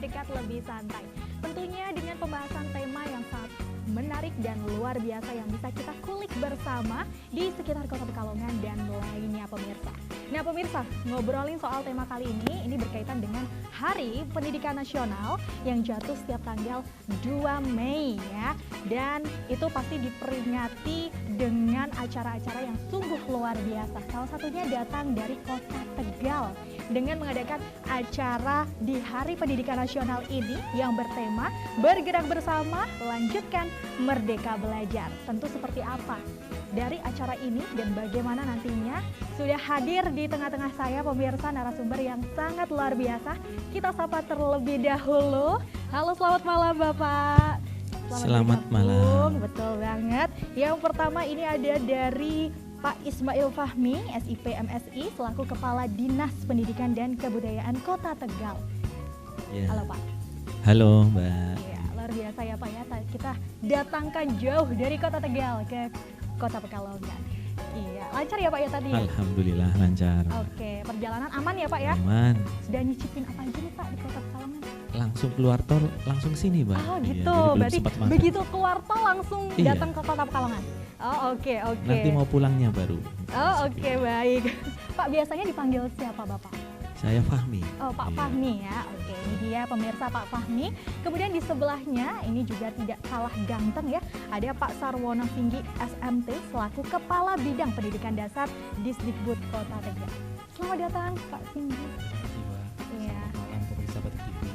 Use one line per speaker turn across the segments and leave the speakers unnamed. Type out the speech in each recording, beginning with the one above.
lebih dekat, lebih santai. Tentunya dengan pembahasan tema yang sangat menarik dan luar biasa yang bisa kita kulik bersama di sekitar Kota Pekalongan dan lainnya pemirsa. Nah pemirsa, ngobrolin soal tema kali ini berkaitan dengan Hari Pendidikan Nasional yang jatuh setiap tanggal 2 Mei ya. Dan itu pasti diperingati dengan acara-acara yang sungguh luar biasa. Salah satunya datang dari Kota Tegal dengan mengadakan acara di Hari Pendidikan Nasional ini yang bertema Bergerak Bersama, Lanjutkan Merdeka Belajar. Tentu seperti apa dari acara ini dan bagaimana nantinya sudah hadir di tengah-tengah saya pemirsa narasumber yang sangat luar biasa. Kita sapa terlebih dahulu. Halo, selamat malam Bapak.
Selamat malam.
Betul banget. Yang pertama ini ada dari Pak Ismail Fahmi, SIP MSI, selaku Kepala Dinas Pendidikan dan Kebudayaan Kota Tegal.
Ya.
Halo Pak.
Halo Mbak.
Ya, luar biasa ya Pak ya. Kita datangkan jauh dari Kota Tegal ke Kota Pekalongan. Iya, lancar ya Pak ya tadi ya?
Alhamdulillah lancar.
Oke, perjalanan aman ya Pak ya?
Aman.
Sudah nyicipin apa aja nih Pak di Kota Pekalongan?
Langsung keluar tol, langsung sini Mbak.
Oh
Iya,
gitu,
jadi belum
berarti
sempat makan.
begitu keluar tol langsung
Iya.
datang ke Kota Pekalongan? Oh oke.
Nanti mau pulangnya baru.
Oh oke, baik. Pak biasanya dipanggil siapa Bapak?
Saya Fahmi.
Oh Pak
Iya.
Fahmi ya, oke ini dia pemirsa Pak Fahmi. Kemudian di sebelahnya ini juga tidak kalah ganteng ya, ada Pak Sarwono Singgi SMT selaku Kepala Bidang Pendidikan Dasar Disdikbud Kota Tegal. Selamat datang Pak Singgi. Iya.
Malam pemirsa Batik TV.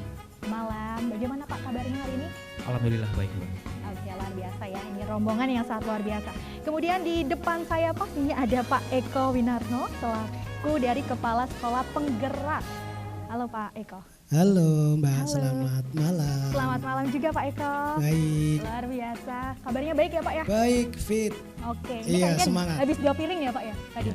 Malam, bagaimana Pak kabarnya hari ini?
Alhamdulillah baik Mbak.
Oke, luar biasa ya, ini rombongan yang sangat luar biasa. Kemudian di depan saya Pak, ini ada Pak Eko Winarno selaku dari Kepala Sekolah Penggerak. Halo Pak Eko.
Halo Mbak,
Halo.
selamat malam.
Selamat malam juga Pak Eko.
Baik,
Luar biasa. Kabarnya baik ya Pak ya?
baik, fit.
Oke. Ini
Iya,
kayaknya
semangat.
habis 2 piring ya Pak ya tadi?
Ya.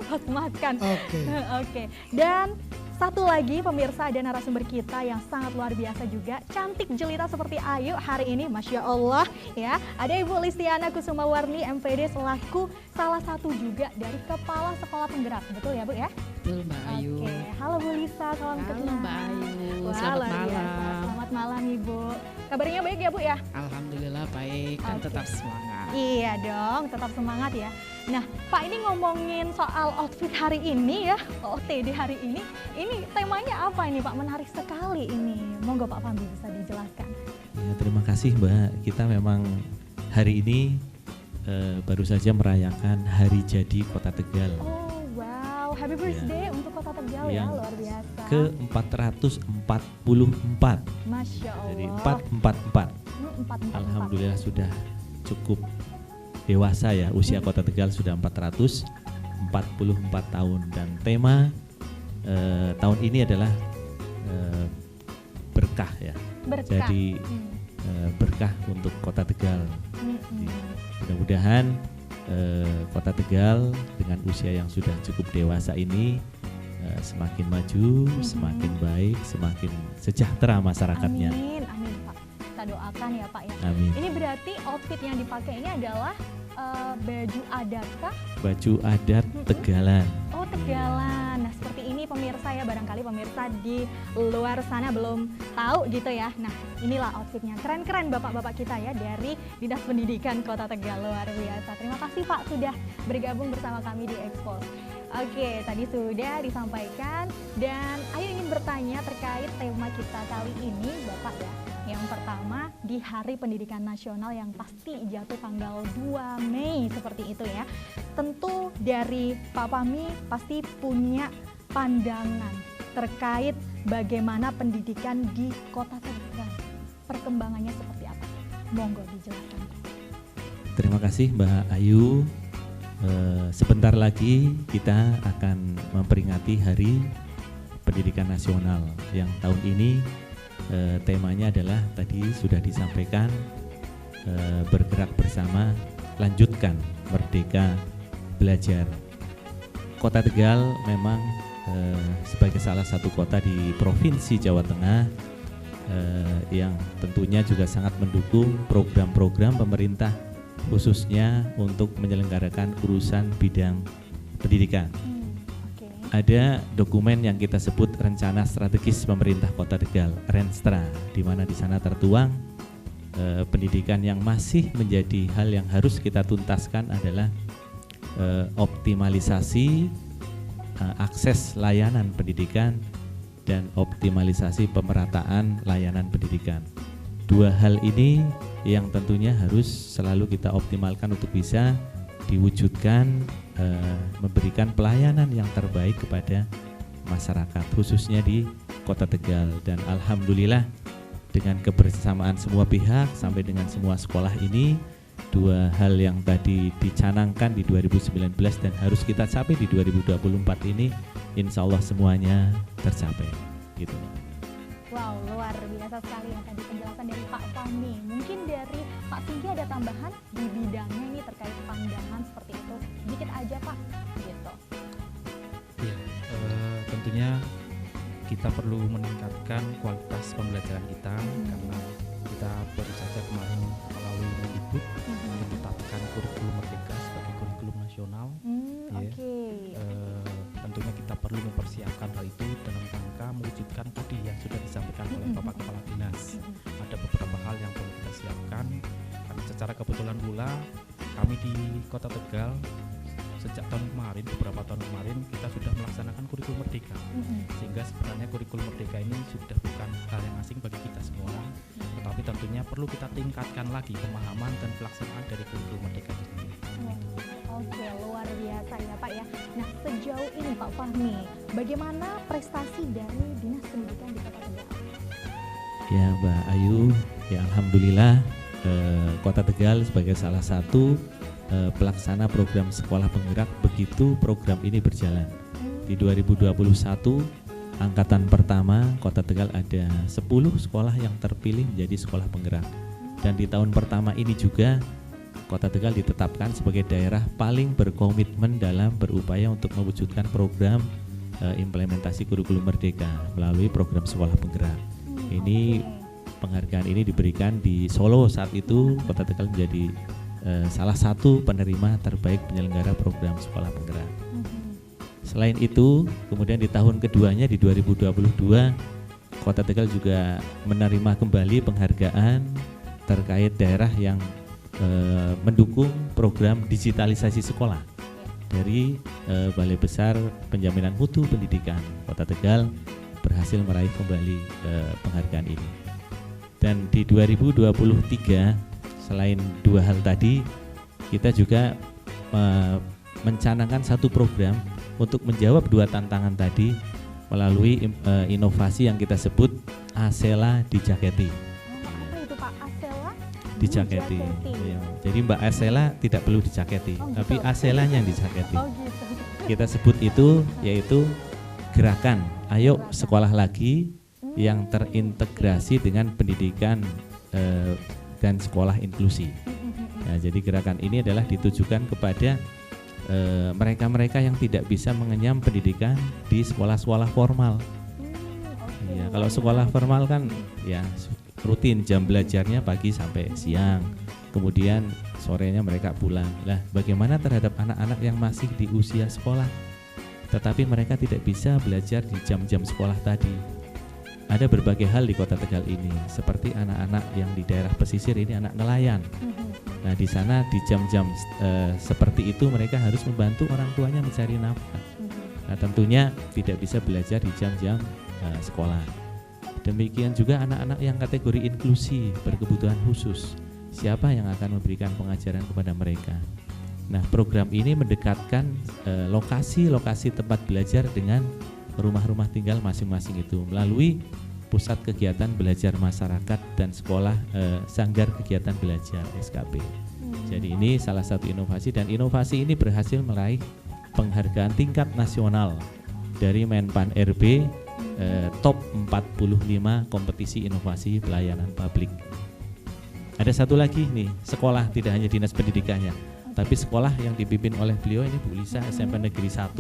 Pas makan.
Oke.
Oke. Dan satu lagi pemirsa ada narasumber kita yang sangat luar biasa juga. Cantik jelita seperti Ayu hari ini, Masya Allah ya. Ada Ibu Listiana Kusumawarni MPD selaku salah satu juga dari Kepala Sekolah Penggerak. Betul ya Bu ya?
Betul Mbak Ayu.
Oke. Halo Bu Lisa, salam
Halo
kenal.
Mbak Ayu,
Wah,
selamat
luar biasa.
malam.
Selamat malam Ibu. Kabarnya baik ya Bu ya?
Alhamdulillah baik dan
Oke.
tetap semangat.
Iya dong, tetap semangat ya. Nah, Pak ini ngomongin soal outfit hari ini ya, OOTD hari ini temanya apa ini Pak? Menarik sekali ini. Monggo Pak Fahmi bisa dijelaskan.
Ya, terima kasih Mbak. Kita memang hari ini baru saja merayakan Hari Jadi Kota Tegal
Oh wow, happy birthday untuk Kota Tegal ya,
Yang
luar biasa.
ke 444.
Masya Allah.
Jadi 444.
444.
Alhamdulillah sudah cukup dewasa ya, usia Kota Tegal sudah 444 tahun dan tema tahun ini adalah berkah ya.
Berkah.
Jadi berkah untuk Kota Tegal.
Mm-mm.
Mudah-mudahan Kota Tegal dengan usia yang sudah cukup dewasa ini semakin maju, semakin baik, semakin sejahtera masyarakatnya.
Amin, amin Pak. Kita doakan ya Pak ya.
Amin.
Ini berarti outfit yang dipakai ini adalah baju adat kah?
Baju adat Tegalan.
Oh Tegalan. Nah seperti ini pemirsa ya, barangkali pemirsa di luar sana belum tahu gitu ya. Nah inilah outfitnya, keren-keren bapak-bapak kita ya dari Dinas Pendidikan Kota Tegal, luar biasa. Terima kasih Pak sudah bergabung bersama kami di Expo. Oke, tadi sudah disampaikan dan Ayu ingin bertanya terkait tema kita kali ini Bapak ya. Yang pertama di Hari Pendidikan Nasional yang pasti jatuh tanggal 2 Mei seperti itu ya. Tentu dari Pak Fahmi pasti punya pandangan terkait bagaimana pendidikan di Kota Tegal. Perkembangannya seperti apa? Monggo dijelaskan.
Terima kasih Mbak Ayu. Sebentar lagi kita akan memperingati Hari Pendidikan Nasional yang tahun ini temanya adalah tadi sudah disampaikan bergerak bersama, lanjutkan merdeka belajar. Kota Tegal memang sebagai salah satu kota di Provinsi Jawa Tengah yang tentunya juga sangat mendukung program-program pemerintah khususnya untuk menyelenggarakan urusan bidang pendidikan. ada dokumen yang kita sebut Rencana Strategis Pemerintah Kota Tegal, Renstra, di mana di sana tertuang pendidikan yang masih menjadi hal yang harus kita tuntaskan adalah optimalisasi akses layanan pendidikan dan optimalisasi pemerataan layanan pendidikan. Dua hal ini yang tentunya harus selalu kita optimalkan untuk bisa diwujudkan, memberikan pelayanan yang terbaik kepada masyarakat, khususnya di Kota Tegal. Dan alhamdulillah dengan kebersamaan semua pihak sampai dengan semua sekolah ini, dua hal yang tadi dicanangkan di 2019 dan harus kita capai di 2024 ini, insya Allah semuanya tercapai gitu.
Wow, luar biasa sekali yang tadi penjelasan dari Pak Fahmi. Mungkin dari Pak Singgi ada tambahan di bidangnya ini terkait pandangan seperti itu. Dikit aja Pak, gitu.
Ya, tentunya kita perlu meningkatkan kualitas pembelajaran kita karena kita baru saja kemarin melalui Mendikbud menetapkan kurikulum Merdeka sebagai kurikulum nasional.
Oke.
Tentunya kita perlu mempersiapkan hal itu dalam rangka mewujudkan tadi yang sudah disampaikan oleh Bapak Kepala Dinas. Ada beberapa hal yang perlu kita siapkan karena secara kebetulan pula kami di Kota Tegal sejak tahun kemarin, beberapa tahun kemarin kita sudah melaksanakan kurikulum Merdeka. Sehingga sebenarnya kurikulum Merdeka ini sudah bukan hal yang asing bagi kita semua, tetapi tentunya perlu kita tingkatkan lagi pemahaman dan pelaksanaan dari kurikulum Merdeka itu sendiri.
Oke, luar biasa ya Pak ya. Nah, sejauh ini Pak Fahmi, bagaimana prestasi dari Dinas Pendidikan di Kota Tegal?
Ya Mbak Ayu, ya alhamdulillah Kota Tegal sebagai salah satu pelaksana program sekolah penggerak, begitu program ini berjalan. Di 2021 angkatan pertama Kota Tegal ada 10 sekolah yang terpilih menjadi sekolah penggerak. Dan di tahun pertama ini juga Kota Tegal ditetapkan sebagai daerah paling berkomitmen dalam berupaya untuk mewujudkan program implementasi kurikulum Merdeka melalui program sekolah penggerak. Ini penghargaan ini diberikan di Solo saat itu. Kota Tegal menjadi salah satu penerima terbaik penyelenggara program sekolah penggerak. Selain itu, kemudian di tahun keduanya di 2022 Kota Tegal juga menerima kembali penghargaan terkait daerah yang mendukung program digitalisasi sekolah dari Balai Besar Penjaminan Mutu Pendidikan. Kota Tegal berhasil meraih kembali penghargaan ini. Dan di 2023 selain dua hal tadi, kita juga mencanangkan satu program untuk menjawab dua tantangan tadi melalui inovasi yang kita sebut Asela Dijaketi.
Apa itu Pak? Asela
Dijaketi. Ya, jadi Mbak Asela tidak perlu dijaketi, tapi Aselanya yang dijaketi.
Oh gitu.
Kita sebut itu yaitu gerakan Ayo Sekolah Lagi yang terintegrasi dengan pendidikan dan sekolah inklusi. Nah, jadi gerakan ini adalah ditujukan kepada mereka-mereka yang tidak bisa mengenyam pendidikan di sekolah-sekolah formal. Ya, kalau sekolah formal kan ya rutin jam belajarnya pagi sampai siang, kemudian sorenya mereka pulang. Lah, bagaimana terhadap anak-anak yang masih di usia sekolah, tetapi mereka tidak bisa belajar di jam-jam sekolah tadi? Ada berbagai hal di Kota Tegal ini, seperti anak-anak yang di daerah pesisir ini anak nelayan. Nah, di sana di jam-jam seperti itu mereka harus membantu orang tuanya mencari nafkah. Nah, tentunya tidak bisa belajar di jam-jam sekolah. Demikian juga anak-anak yang kategori inklusi berkebutuhan khusus. Siapa yang akan memberikan pengajaran kepada mereka? Nah, program ini mendekatkan lokasi-lokasi tempat belajar dengan rumah-rumah tinggal masing-masing itu melalui pusat kegiatan belajar masyarakat dan sekolah sanggar kegiatan belajar SKB. Jadi ini salah satu inovasi, dan inovasi ini berhasil meraih penghargaan tingkat nasional dari Menpan RB top 45 kompetisi inovasi pelayanan publik. Ada satu lagi nih, sekolah tidak hanya dinas pendidikannya, tapi sekolah yang dipimpin oleh beliau ini Bu Lisa, SMP Negeri 1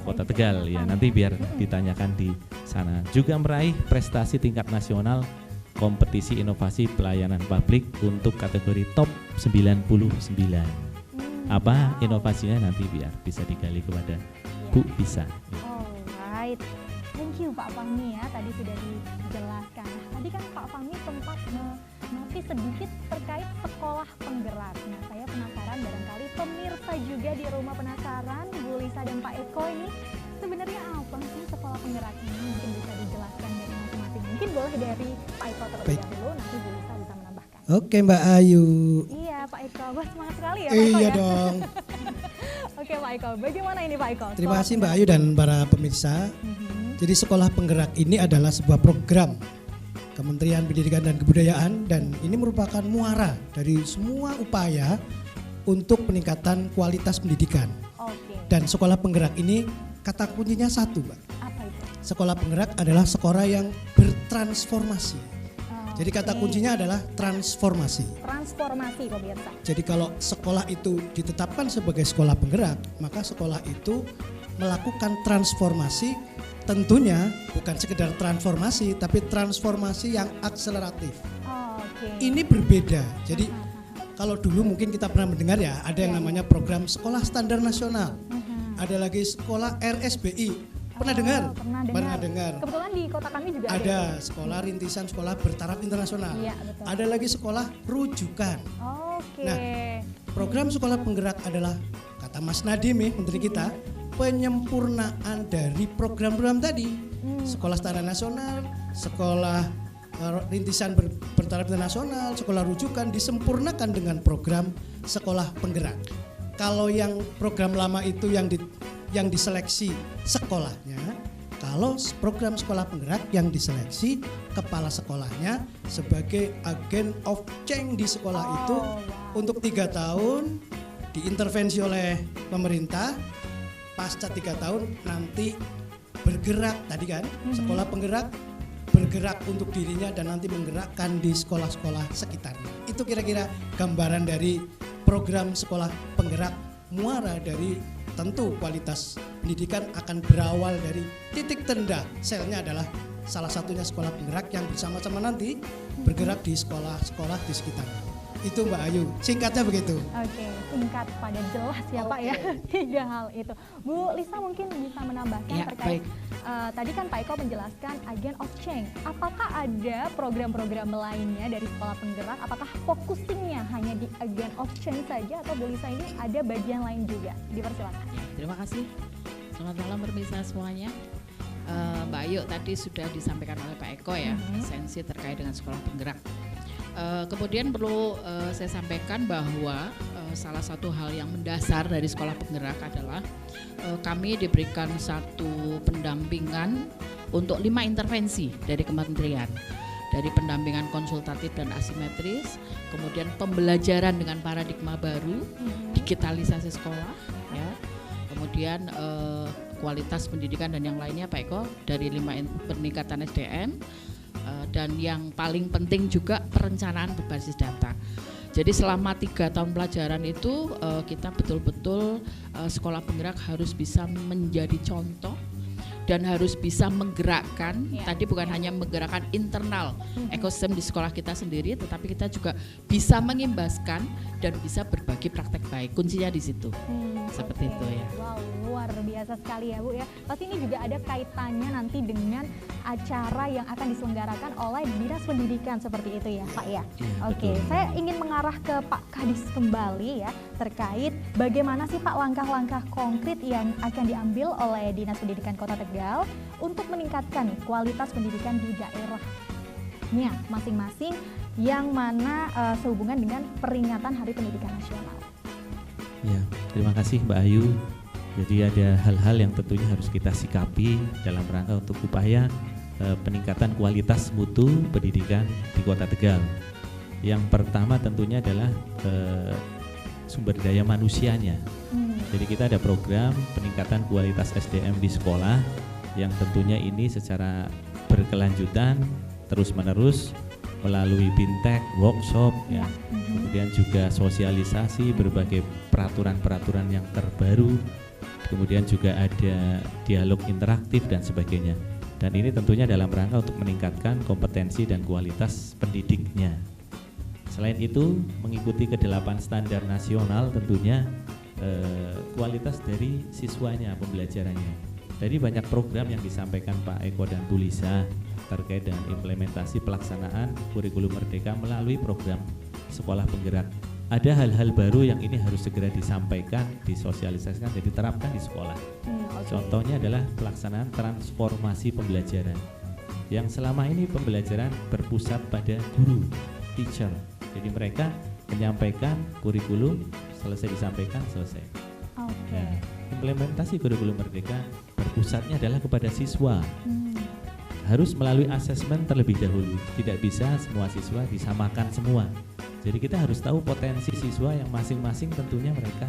Kota Tegal ya, nanti biar ditanyakan di sana. Juga meraih prestasi tingkat nasional kompetisi inovasi pelayanan publik untuk kategori top 99. Apa inovasinya nanti biar bisa digali kepada Ibu bisa.
Alright, thank you Pak Fahmi ya, tadi sudah dijelaskan. Nah, tadi kan Pak Fahmi sempat notis sedikit terkait sekolah penggerak. Nah, saya penasaran, barangkali pemirsa juga di rumah penasaran, Bu Lisa dan Pak Eko ini sebenarnya apa sih sekolah penggerak ini? Mungkin bisa dijelaskan dari masing-masing. Mungkin boleh dari Pak Eko terlebih dahulu, nanti Bu Lisa bisa menambahkan.
Oke Mbak Ayu.
Iya Pak Eko, wah semangat sekali ya Pak Eko
Iya
ya.
dong.
Oke Pak Eko, bagaimana ini Pak Eko?
Terima kasih Mbak Ayu dan para pemirsa. Jadi sekolah penggerak ini adalah sebuah program Kementerian Pendidikan dan Kebudayaan, dan ini merupakan muara dari semua upaya untuk peningkatan kualitas pendidikan.
Oke.
Dan sekolah penggerak ini kata kuncinya satu, Mbak.
Apa itu?
Sekolah penggerak adalah sekolah yang bertransformasi. Jadi kata kuncinya adalah transformasi.
Transformasi pemirsa.
Jadi kalau sekolah itu ditetapkan sebagai sekolah penggerak, maka sekolah itu melakukan transformasi, tentunya bukan sekedar transformasi, tapi transformasi yang akseleratif.
Oke.
Ini berbeda. Jadi kalau dulu mungkin kita pernah mendengar ya, ada yang namanya program sekolah standar nasional. Ada lagi sekolah RSBI. Pernah dengar?
Pernah dengar. Kebetulan di kota kami juga
ada sekolah rintisan, sekolah bertaraf internasional.
Iya, betul.
Ada lagi sekolah rujukan.
Oke.
Nah, program sekolah penggerak adalah, kata Mas Nadiem, Menteri kita, penyempurnaan dari program-program tadi. Sekolah standar nasional, sekolah rintisan bertaraf internasional, sekolah rujukan disempurnakan dengan program sekolah penggerak. Kalau yang program lama itu yang diseleksi sekolahnya, kalau program sekolah penggerak yang diseleksi kepala sekolahnya sebagai agen of change di sekolah itu untuk 3 tahun, diintervensi oleh pemerintah, pasca 3 tahun nanti bergerak tadi kan, sekolah penggerak bergerak untuk dirinya dan nanti menggerakkan di sekolah-sekolah sekitarnya. Itu kira-kira gambaran dari program sekolah penggerak. Muara dari tentu kualitas pendidikan akan berawal dari titik terendah. Selnya adalah salah satunya sekolah penggerak yang bersama-sama nanti bergerak di sekolah-sekolah di sekitarnya. Itu Mbak Ayu, singkatnya begitu.
Oke, singkat padat jelas ya Pak ya, 3 hal itu. Bu Lisa mungkin bisa menambahkan
Ya,
terkait
baik.
Tadi kan Pak Eko menjelaskan agent of change. Apakah ada program-program lainnya dari sekolah penggerak? Apakah focusingnya hanya di agent of change saja, atau Bu Lisa ini ada bagian lain juga? Dipersilakan.
Ya, terima kasih. Selamat malam pemirsa semuanya. Mbak Ayu tadi sudah disampaikan oleh Pak Eko ya, esensi terkait dengan sekolah penggerak. Kemudian perlu saya sampaikan bahwa salah satu hal yang mendasar dari sekolah penggerak adalah kami diberikan satu pendampingan untuk 5 intervensi dari kementerian, dari pendampingan konsultatif dan asimetris, kemudian pembelajaran dengan paradigma baru, digitalisasi sekolah, ya, kemudian kualitas pendidikan dan yang lainnya Pak Eko dari 5 peningkatan SDM. Dan yang paling penting juga perencanaan berbasis data. Jadi selama 3 tahun pelajaran itu kita betul-betul sekolah penggerak harus bisa menjadi contoh dan harus bisa menggerakkan, tadi bukan hanya menggerakkan internal ekosistem di sekolah kita sendiri, tetapi kita juga bisa mengimbaskan dan bisa berbagi praktek baik. Kuncinya di situ. Seperti itu ya.
Wow, luar biasa sekali ya Bu ya. Pasti ini juga ada kaitannya nanti dengan acara yang akan diselenggarakan oleh Dinas Pendidikan seperti itu ya Pak ya. Oke, saya ingin mengarah ke Pak Kadis kembali ya, terkait bagaimana sih Pak langkah-langkah konkret yang akan diambil oleh Dinas Pendidikan Kota Tegal untuk meningkatkan kualitas pendidikan di daerahnya masing-masing, yang mana sehubungan dengan peringatan Hari Pendidikan Nasional.
Ya, terima kasih Mbak Ayu. Jadi ada hal-hal yang tentunya harus kita sikapi dalam rangka untuk upaya peningkatan kualitas mutu pendidikan di Kota Tegal. Yang pertama tentunya adalah sumber daya manusianya. Jadi kita ada program peningkatan kualitas SDM di sekolah yang tentunya ini secara berkelanjutan terus-menerus melalui bintek, workshop, ya. Kemudian juga sosialisasi berbagai peraturan-peraturan yang terbaru, kemudian juga ada dialog interaktif dan sebagainya. Dan ini tentunya dalam rangka untuk meningkatkan kompetensi dan kualitas pendidiknya. Selain itu, mengikuti ke-8 standar nasional tentunya kualitas dari siswanya, pembelajarannya. Jadi banyak program yang disampaikan Pak Eko dan Bu Lisa terkait dengan implementasi pelaksanaan kurikulum merdeka melalui program sekolah penggerak. Ada hal-hal baru yang ini harus segera disampaikan, disosialisasikan, dan diterapkan di sekolah. Contohnya adalah pelaksanaan transformasi pembelajaran yang selama ini pembelajaran berpusat pada guru, teacher. Jadi mereka menyampaikan kurikulum, selesai disampaikan, selesai. Nah, implementasi kurikulum merdeka berpusatnya adalah kepada siswa. Harus melalui asesmen terlebih dahulu. Tidak bisa semua siswa disamakan semua. Jadi kita harus tahu potensi siswa yang masing-masing tentunya mereka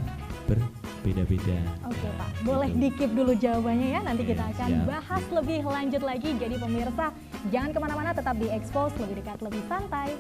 berbeda-beda.
Oke Pak, boleh di-keep dulu jawabannya ya. Nanti kita akan
siap.
bahas lebih lanjut lagi. Jadi pemirsa, jangan kemana-mana, tetap di Expose, lebih dekat, lebih santai.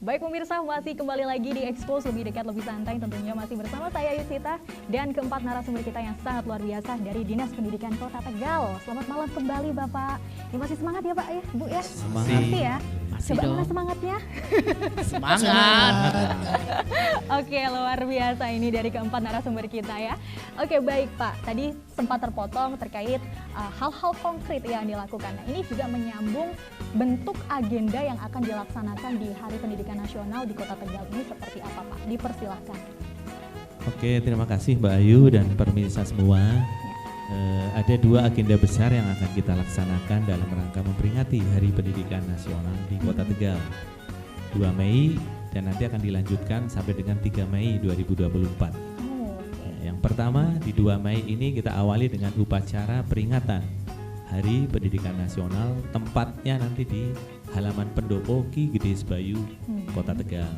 Baik pemirsa, masih kembali lagi di Expose, lebih dekat, lebih santai. Tentunya masih bersama saya Yusita dan keempat narasumber kita yang sangat luar biasa dari Dinas Pendidikan Kota Tegal. Selamat malam kembali Bapak. Ini masih semangat ya Pak ya, Bu ya?
Semangat.
Masih ya?
Masih
Coba
dong.
mana semangatnya?
Semangat.
Oke, luar biasa ini dari keempat narasumber kita ya. Oke, baik Pak. Tadi sempat terpotong terkait hal-hal konkret yang dilakukan. Nah, ini juga menyambung bentuk agenda yang akan dilaksanakan di Hari Pendidikan Nasional di Kota Tegal ini seperti apa Pak? Dipersilahkan.
Oke, terima kasih Mbak Ayu dan pemirsa semua. Ada dua agenda besar yang akan kita laksanakan dalam rangka memperingati Hari Pendidikan Nasional di Kota Tegal. 2 Mei dan nanti akan dilanjutkan sampai dengan 3 Mei 2024. Yang pertama di 2 Mei ini kita awali dengan upacara peringatan Hari Pendidikan Nasional, tempatnya nanti di halaman Pendopo Ki Gede Sebayu, Kota Tegal.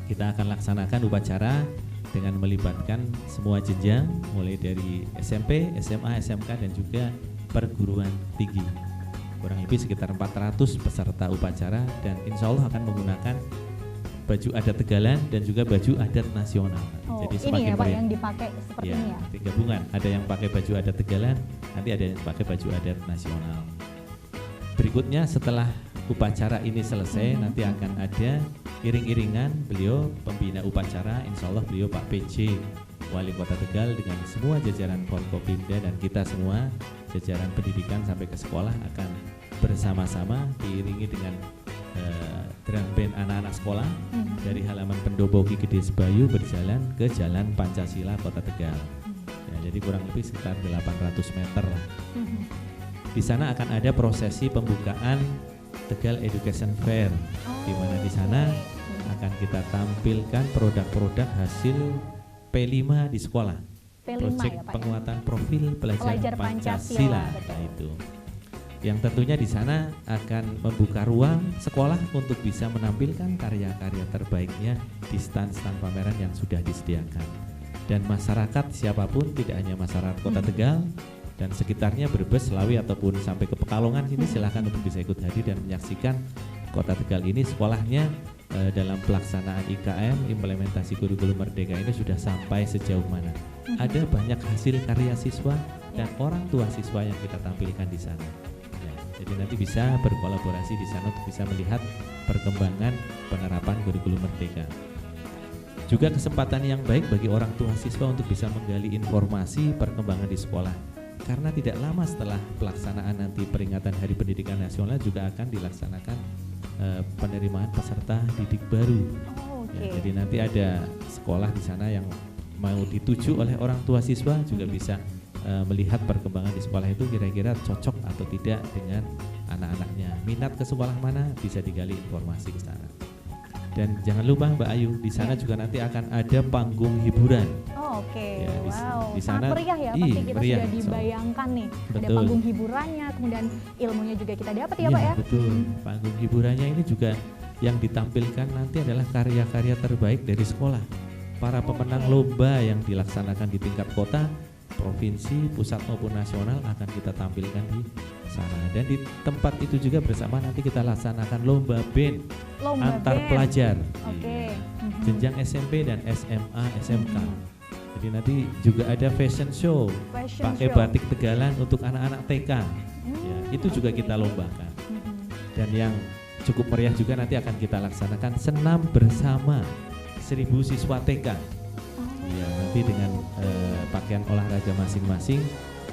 Kita akan laksanakan upacara dengan melibatkan semua jenjang mulai dari SMP, SMA, SMK dan juga perguruan tinggi. Kurang lebih sekitar 400 peserta upacara dan insya Allah akan menggunakan baju adat Tegalan dan juga baju adat nasional.
Oh,
Jadi
ini
semakin
ya Pak
meriah.
yang dipakai seperti
Ya,
ini ya.
nanti gabungan. Ada yang pakai baju adat Tegalan, nanti ada yang pakai baju adat nasional. Berikutnya setelah upacara ini selesai, nanti akan ada iring-iringan beliau pembina upacara, insya Allah beliau Pak PJ Wali Kota Tegal dengan semua jajaran Forkopimda dan kita semua jajaran pendidikan sampai ke sekolah akan bersama-sama diiringi dengan drum band anak-anak sekolah dari halaman Pendopo Ki Gede Sebayu berjalan ke Jalan Pancasila Kota Tegal. Ya, jadi kurang lebih sekitar 800 meter lah. Di sana akan ada prosesi pembukaan Tegal Education Fair, di mana di sana akan kita tampilkan produk-produk hasil P5 di sekolah.
P5
Proyek
ya Pak.
penguatan profil pelajar
Pelajar Pancasila,
Pancasila.
betul.
Nah, itu. Yang tentunya di sana akan membuka ruang sekolah untuk bisa menampilkan karya-karya terbaiknya di stand-stand pameran yang sudah disediakan. Dan masyarakat siapapun, tidak hanya masyarakat Kota Tegal dan sekitarnya, Brebes, Selawi ataupun sampai ke Pekalongan sini, silahkan untuk bisa ikut hadir dan menyaksikan Kota Tegal ini sekolahnya dalam pelaksanaan IKM implementasi kurikulum merdeka ini sudah sampai sejauh mana. Ada banyak hasil karya siswa dan orang tua siswa yang kita tampilkan di sana. Ya, jadi nanti bisa berkolaborasi di sana untuk bisa melihat perkembangan penerapan kurikulum merdeka. Juga kesempatan yang baik bagi orang tua siswa untuk bisa menggali informasi perkembangan di sekolah. Karena tidak lama setelah pelaksanaan nanti peringatan Hari Pendidikan Nasional juga akan dilaksanakan penerimaan peserta didik baru.
Oh, oke.
Ya, jadi nanti ada sekolah di sana yang mau dituju oleh orang tua siswa juga bisa melihat perkembangan di sekolah itu kira-kira cocok atau tidak dengan anak-anaknya. Minat ke sekolah mana bisa digali informasi ke sana. Dan jangan lupa Mbak Ayu, di sana juga nanti akan ada panggung hiburan.
Oh, oke.
Ya,
Wow,
di
sangat
sana-
meriah ya.
Ih,
Pasti kita
meriah.
sudah dibayangkan nih. Ada
Betul.
panggung hiburannya, kemudian ilmunya juga kita dapat ya
Iya,
Pak ya.
betul. Panggung hiburannya ini juga yang ditampilkan nanti adalah karya-karya terbaik dari sekolah. Para pemenang lomba yang dilaksanakan di tingkat kota, provinsi, pusat maupun nasional akan kita tampilkan di sana. Dan di tempat itu juga bersama nanti kita laksanakan lomba band antar pelajar. Jenjang SMP dan SMA, SMK. Jadi nanti juga ada fashion show, pakai batik Tegalan untuk anak-anak TK. Ya, itu juga kita lombakan. Dan yang cukup meriah juga nanti akan kita laksanakan senam bersama 1000 siswa TK. Ya, nanti dengan pakaian olahraga masing-masing,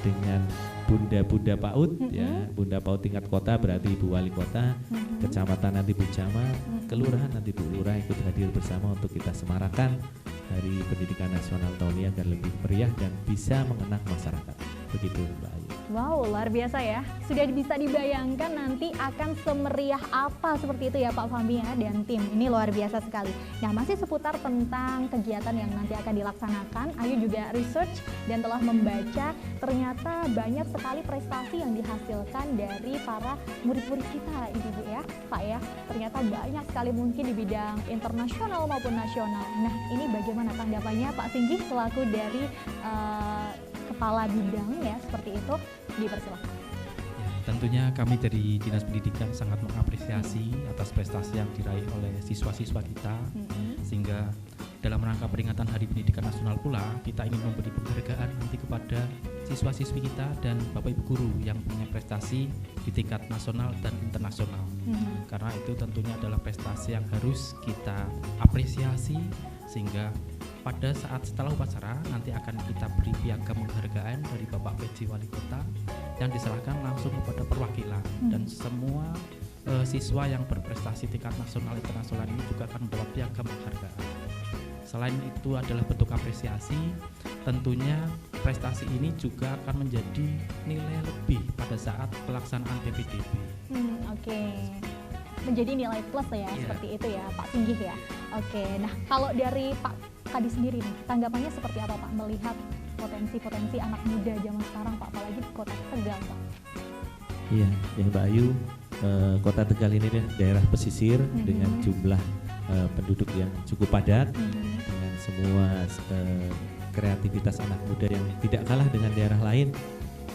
dengan bunda-bunda PAUD, ya, bunda PAUD tingkat kota berarti Ibu Wali Kota, kecamatan nanti Bu Camat, kelurahan nanti Bu Lurah ikut hadir bersama untuk kita semarakan Hari Pendidikan Nasional tahun ini agar lebih meriah dan bisa mengenang masyarakat. Begitu Mbak Ayu.
Wow, luar biasa ya. Sudah bisa dibayangkan nanti akan semeriah apa seperti itu ya Pak Fahmi ya dan tim. Ini luar biasa sekali. Nah, masih seputar tentang kegiatan yang nanti akan dilaksanakan. Ayu juga research dan telah membaca ternyata banyak sekali prestasi yang dihasilkan dari para murid-murid kita Ibu ya, Pak ya. Ternyata banyak sekali mungkin di bidang internasional maupun nasional. Nah, ini bagaimana tanggapannya Pak Singgih selaku dari kepala bidang ya seperti itu, dipersilakan.
Tentunya kami dari Dinas Pendidikan sangat mengapresiasi atas prestasi yang diraih oleh siswa-siswa kita, sehingga dalam rangka peringatan Hari Pendidikan Nasional pula kita ingin memberi penghargaan nanti kepada siswa-siswi kita dan Bapak Ibu guru yang punya prestasi di tingkat nasional dan internasional. Karena itu tentunya adalah prestasi yang harus kita apresiasi, sehingga pada saat setelah upacara nanti akan kita beri piagam penghargaan dari Bapak PJ Wali Kota yang diserahkan langsung kepada perwakilan dan semua siswa yang berprestasi tingkat nasional internasional ini juga akan mendapat piagam penghargaan. Selain itu adalah bentuk apresiasi, tentunya prestasi ini juga akan menjadi nilai lebih pada saat pelaksanaan PPDB.
Menjadi nilai plus ya, seperti itu ya Pak Singgih ya. Nah kalau dari Pak Kadi sendiri nih, tanggapannya seperti apa Pak melihat potensi-potensi anak muda zaman sekarang Pak, apalagi di Kota Tegal Pak?
Iya, ya Mbak Ayu, Kota Tegal ini daerah pesisir dengan jumlah penduduk yang cukup padat, dengan semua kreativitas anak muda yang tidak kalah dengan daerah lain.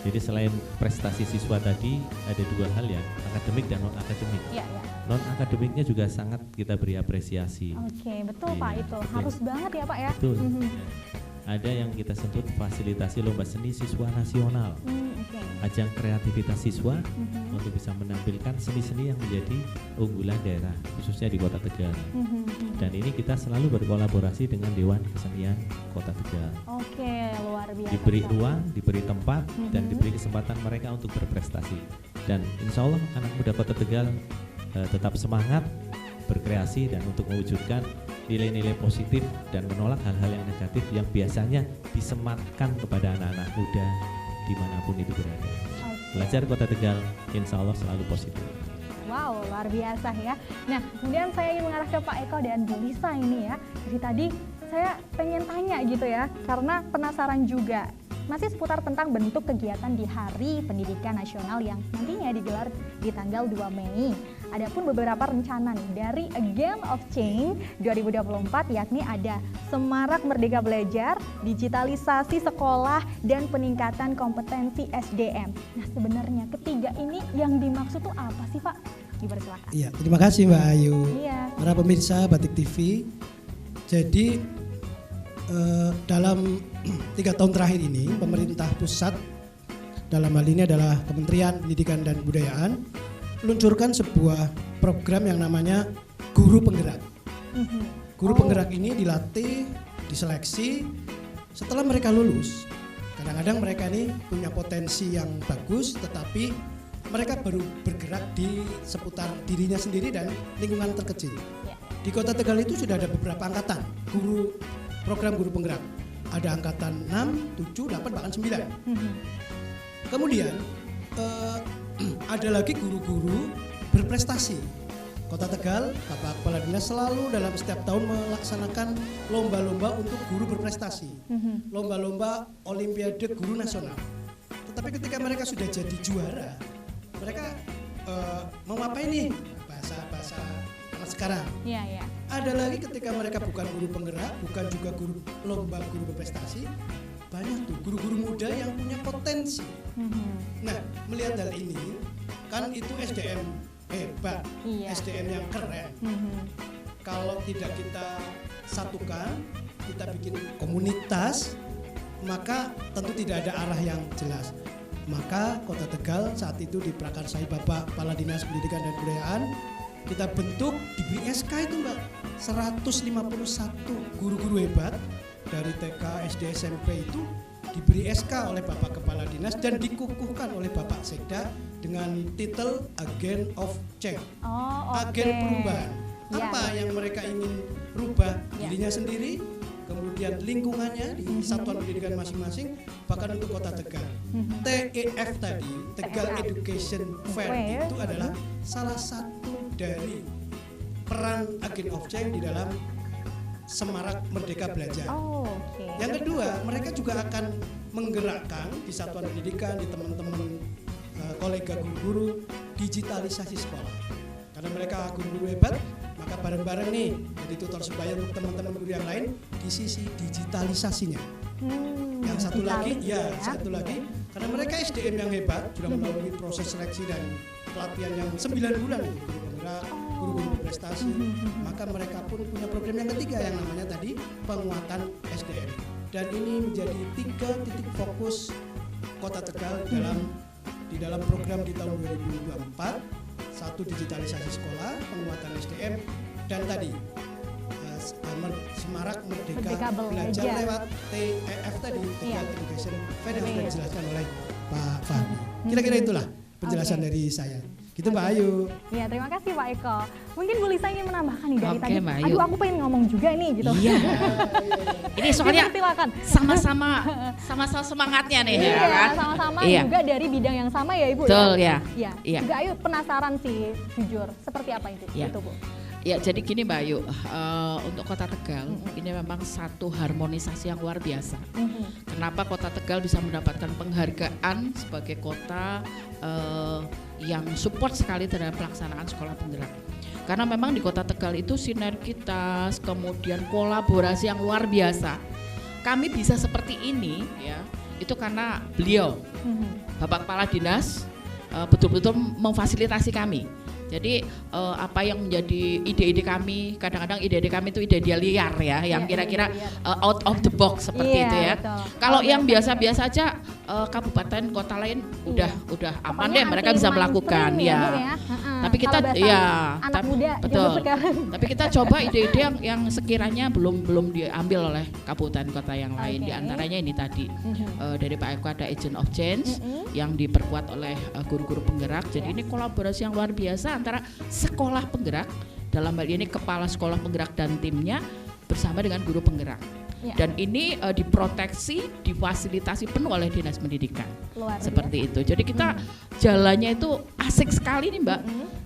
Jadi selain prestasi siswa tadi ada dua hal ya, akademik dan non akademik. Non akademiknya juga sangat kita beri apresiasi.
Betul Pak, itu harus banget ya Pak ya.
Betul. Ada yang kita sebut fasilitasi lomba seni siswa nasional, ajang kreativitas siswa untuk bisa menampilkan seni-seni yang menjadi unggulan daerah, khususnya di Kota Tegal. Dan ini kita selalu berkolaborasi dengan Dewan Kesenian Kota Tegal.
Luar biasa.
Diberi ruang, diberi tempat, dan diberi kesempatan mereka untuk berprestasi. Dan insya Allah anak muda Kota Tegal tetap semangat berkreasi dan untuk mewujudkan nilai-nilai positif dan menolak hal-hal yang negatif yang biasanya disematkan kepada anak-anak muda dimanapun itu berada. Belajar Kota Tegal insya Allah selalu positif.
Wow, luar biasa ya. Nah, kemudian saya ingin mengarah ke Pak Eko dan Bu Lisa ini ya. Dari tadi saya pengen tanya gitu ya, karena penasaran juga. Masih seputar tentang bentuk kegiatan di Hari Pendidikan Nasional yang nantinya digelar di tanggal 2 Mei. Adapun beberapa rencana nih dari A Game of Change 2024, yakni ada Semarak Merdeka Belajar, digitalisasi sekolah, dan peningkatan kompetensi SDM. Nah, sebenarnya ketiga ini yang dimaksud tuh apa sih Pak? Dipersilakan.
Iya, terima kasih Mbak Ayu. Para pemirsa Batik TV. Jadi dalam 3 tahun terakhir ini pemerintah pusat, dalam hal ini adalah Kementerian Pendidikan dan Kebudayaan, meluncurkan sebuah program yang namanya Guru Penggerak. Guru penggerak ini dilatih, diseleksi setelah mereka lulus. Kadang-kadang mereka ini punya potensi yang bagus, tetapi mereka baru bergerak di seputar dirinya sendiri dan lingkungan terkecil. Di Kota Tegal itu sudah ada beberapa angkatan program guru penggerak. Ada angkatan 6, 7, 8, bahkan 9. Kemudian ada lagi guru-guru berprestasi. Kota Tegal, Bapak Kepala Dinas selalu dalam setiap tahun melaksanakan lomba-lomba untuk guru berprestasi. Lomba-lomba Olimpiade Guru Nasional. Tetapi ketika mereka sudah jadi juara, mereka mau ngapain nih? Bahasa sekarang.
Iya, iya.
Ada lagi ketika mereka bukan guru penggerak, bukan juga guru lomba guru berprestasi, banyak tuh guru-guru muda yang punya potensi. Nah, melihat hal ini, kan itu SDM hebat,
Iya.
SDM yang keren. Kalau tidak kita satukan, kita bikin komunitas, maka tentu tidak ada arah yang jelas. Maka Kota Tegal saat itu diprakarsai Bapak Kepala Dinas Pendidikan dan Kebudayaan, kita bentuk, diberi SK itu Mbak, 151 guru-guru hebat dari TK, SD, SMP itu diberi SK oleh Bapak Kepala Dinas dan dikukuhkan oleh Bapak Sekda dengan titel Agent of Change,
Oh, oke.
agen perubahan.
Iya.
Apa yang mereka ingin rubah,
Iya.
dirinya sendiri, kemudian lingkungannya di satuan pendidikan masing-masing, bahkan untuk Kota Tegal. TEF tadi, Tegal
TEF.
Education Fair
Fair.
itu adalah salah satu dari peran Agent of Change di dalam Semarak Merdeka Belajar.
Oh, oke.
Yang kedua, mereka juga akan menggerakkan di satuan pendidikan, di teman-teman kolega guru-guru, digitalisasi sekolah. Karena mereka guru-guru hebat, maka bareng-bareng nih jadi tutor sebaya untuk teman-teman guru yang lain di sisi digitalisasinya. Yang satu lagi, satu lagi, karena mereka SDM yang hebat sudah melalui proses seleksi dan pelatihan yang 9 bulan, guru penggerak, guru-guru berprestasi, maka mereka pun punya program yang ketiga yang namanya tadi penguatan SDM. Dan ini menjadi 3 titik fokus Kota Tegal di dalam program di tahun 2024. Satu, digitalisasi sekolah, penguatan SDM, dan tadi Semarak Merdeka Belajar lewat TEF tadi, Tegal Education Fair yang sudah dijelaskan oleh Pak Fahmi. Kira-kira itulah penjelasan dari saya. Gitu Mbak Ayu.
Iya, terima kasih Pak Eko. Mungkin Bu Lisa ingin menambahkan nih dari
Oke,
tadi.
Mbak Ayu.
Aduh, aku pengen ngomong juga nih gitu.
Iya. Ini soalnya
Silakan.
sama-sama semangatnya nih ya
Iya,
kan.
sama-sama
Iya.
juga dari bidang yang sama ya Ibu
Betul
ya.
ya.
Iya.
Iya.
Juga Ayu penasaran sih, jujur. Seperti apa itu?
Iya.
Itu Bu.
Ya, jadi gini Mbak Ayu, untuk Kota Tegal ini memang satu harmonisasi yang luar biasa. Kenapa Kota Tegal bisa mendapatkan penghargaan sebagai kota yang support sekali terhadap pelaksanaan sekolah penggerak? Karena memang di Kota Tegal itu sinergitas, kemudian kolaborasi yang luar biasa. Kami bisa seperti ini ya, itu karena beliau, Bapak Kepala Dinas, betul-betul memfasilitasi kami. Jadi apa yang menjadi ide-ide kami, kadang-kadang ide-ide kami itu ide-ide liar ya, yang kira-kira out of the box seperti itu ya.
Betul.
Kalau yang biasa-biasa aja kabupaten kota lain udah aman
Pokoknya
deh, mereka bisa
anti
melakukan
mainstream
ya.
Bu, ya.
Tapi kita
Kalau bahasa
ya
anak muda
betul.
zaman sekarang.
Tapi kita coba ide-ide yang sekiranya belum diambil oleh kabupaten kota yang lain.
Oke.
Di antaranya ini tadi dari Pak Eko ada Agent of Change yang diperkuat oleh guru-guru penggerak. Jadi ini kolaborasi yang luar biasa antara sekolah penggerak, dalam hal ini kepala sekolah penggerak dan timnya bersama dengan guru penggerak.
Ya.
Dan ini diproteksi, difasilitasi penuh oleh Dinas Pendidikan.
Luar
Seperti itu. Jadi kita jalannya itu asik sekali nih Mbak.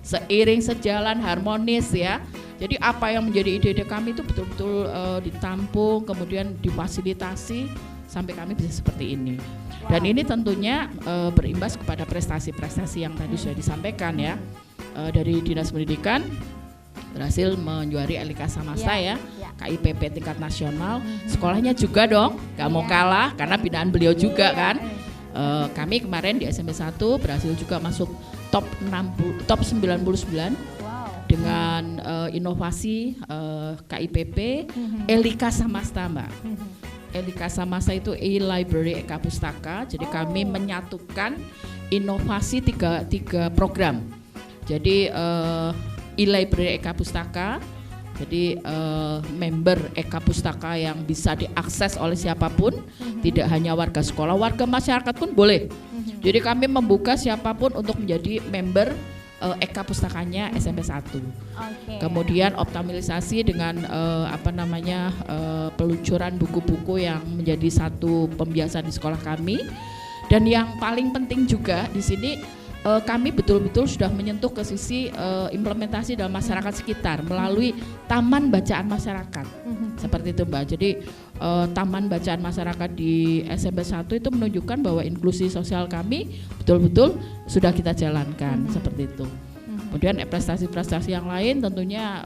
Seiring sejalan harmonis ya. Jadi apa yang menjadi ide-ide kami itu betul-betul ditampung, kemudian difasilitasi sampai kami bisa seperti ini. Dan ini tentunya berimbas kepada prestasi-prestasi yang tadi sudah disampaikan ya. Dari Dinas Pendidikan berhasil menjuari LK Samasta ya. KIPP tingkat nasional. Sekolahnya juga dong, gak mau kalah karena binaan beliau juga kan. Kami kemarin di SMP 1 berhasil juga masuk top 99 dengan inovasi KIPP LK Samasta Mbak. LK Samasta itu e-library Eka Pustaka. Jadi kami menyatukan inovasi tiga program. Jadi e-library Eka Pustaka, jadi member Eka Pustaka yang bisa diakses oleh siapapun, tidak hanya warga sekolah, warga masyarakat pun boleh. Jadi kami membuka siapapun untuk menjadi member Eka Pustakanya SMP 1. Kemudian optimalisasi dengan peluncuran buku-buku yang menjadi satu pembiasaan di sekolah kami. Dan yang paling penting juga di sini kami betul-betul sudah menyentuh ke sisi implementasi dalam masyarakat sekitar melalui taman bacaan masyarakat. Seperti itu Mbak. Jadi taman bacaan masyarakat di SMP 1 itu menunjukkan bahwa inklusi sosial kami betul-betul sudah kita jalankan seperti itu. Kemudian prestasi-prestasi yang lain tentunya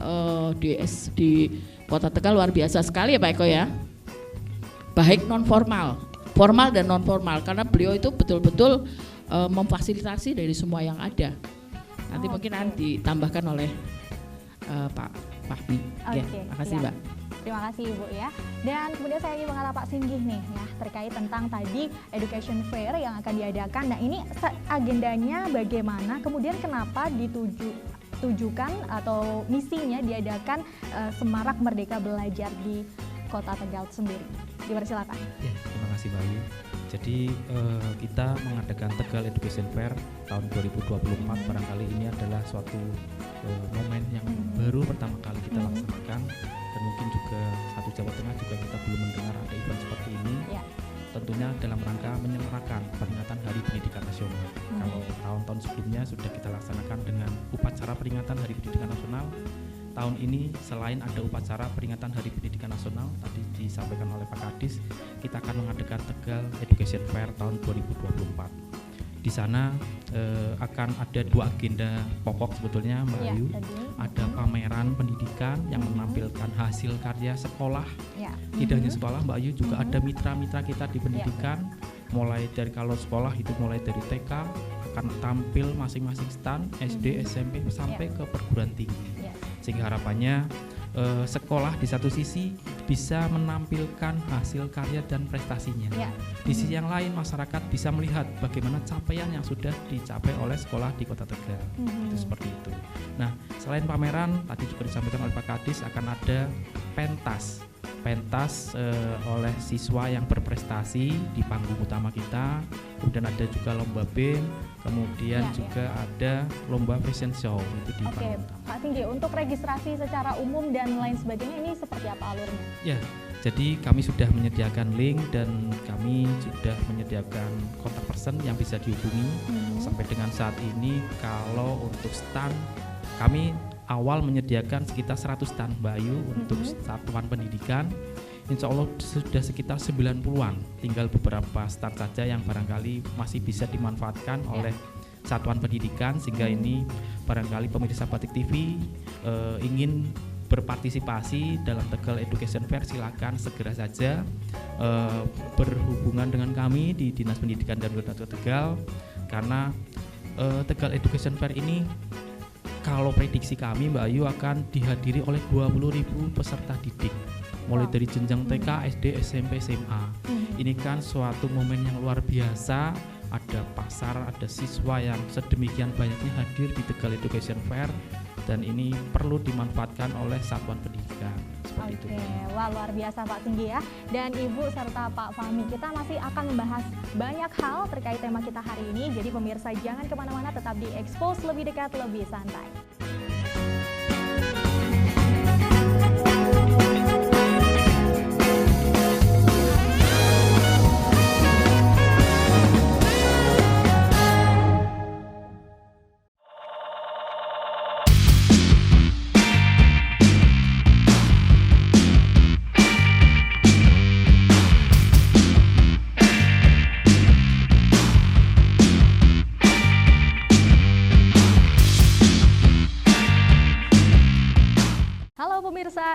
di Kota Tegal luar biasa sekali ya Pak Eko ya. Baik non formal, formal dan non formal, karena beliau itu betul-betul memfasilitasi dari semua yang ada. Nanti mungkin nanti ditambahkan oleh Pak Fahmi. Ya, makasih Mbak.
Terima kasih Ibu ya. Dan kemudian saya ingin mengenal Pak Singgih nih ya, terkait tentang tadi education fair yang akan diadakan. Nah ini agendanya bagaimana, kemudian kenapa ditujukan atau misinya diadakan Semarak Merdeka Belajar di Kota Tegal sendiri. Dipersilakan.
Ya, terima kasih Bayu. Jadi kita mengadakan Tegal Education Fair tahun 2024 barangkali ini adalah suatu momen yang baru pertama kali kita laksanakan, dan mungkin juga satu Jawa Tengah juga kita belum mendengar ada event seperti ini. Ya. Tentunya dalam rangka menyemarakan peringatan Hari Pendidikan Nasional. Kalau tahun-tahun sebelumnya sudah kita laksanakan dengan upacara peringatan Hari Pendidikan Nasional, tahun ini selain ada upacara peringatan Hari Pendidikan Nasional tadi disampaikan oleh Pak Kadis, kita akan mengadakan Tegal Education Fair tahun 2024. Di sana akan ada 2 agenda pokok sebetulnya Mbak Ayu. Ada pameran pendidikan yang menampilkan hasil karya sekolah. Tidak hanya sekolah Mbak Ayu, juga ada mitra-mitra kita di pendidikan. Mulai dari kalau sekolah itu mulai dari TK akan tampil masing-masing stand, SD, SMP sampai ke perguruan tinggi. Sehingga harapannya sekolah di satu sisi bisa menampilkan hasil karya dan prestasinya. Di sisi yang lain masyarakat bisa melihat bagaimana capaian yang sudah dicapai oleh sekolah di Kota Tegal. Itu seperti itu. Nah, selain pameran tadi juga disampaikan oleh Pak Kadis akan ada pentas oleh siswa yang berprestasi di panggung utama kita. Kemudian ada juga lomba BEM, kemudian juga ada lomba fashion show itu di panggung utama.
Pak Singgih, untuk registrasi secara umum dan lain sebagainya ini seperti apa alurnya?
Ya, jadi kami sudah menyediakan link dan kami sudah menyediakan kontak person yang bisa dihubungi. Sampai dengan saat ini kalau untuk stand kami awal menyediakan sekitar 100 stand Mbak Ayu untuk satuan pendidikan. Insya Allah sudah sekitar 90-an, tinggal beberapa stand saja yang barangkali masih bisa dimanfaatkan oleh satuan pendidikan, sehingga ini barangkali pemirsa Batik TV ingin berpartisipasi dalam Tegal Education Fair, silakan segera saja berhubungan dengan kami di Dinas Pendidikan dan Kebudayaan Tegal, karena Tegal Education Fair ini kalau prediksi kami Mbak Ayu akan dihadiri oleh 20.000 peserta didik mulai dari jenjang TK, SD, SMP, SMA. Ini kan suatu momen yang luar biasa. Ada pasar, ada siswa yang sedemikian banyaknya hadir di Tegal Education Fair, dan ini perlu dimanfaatkan oleh satuan pendidikan. Seperti itu.
Wah, luar biasa Pak Singgih ya. Dan Ibu serta Pak Fahmi, kita masih akan membahas banyak hal terkait tema kita hari ini. Jadi pemirsa jangan kemana-mana, tetap di Expose, lebih dekat, lebih santai.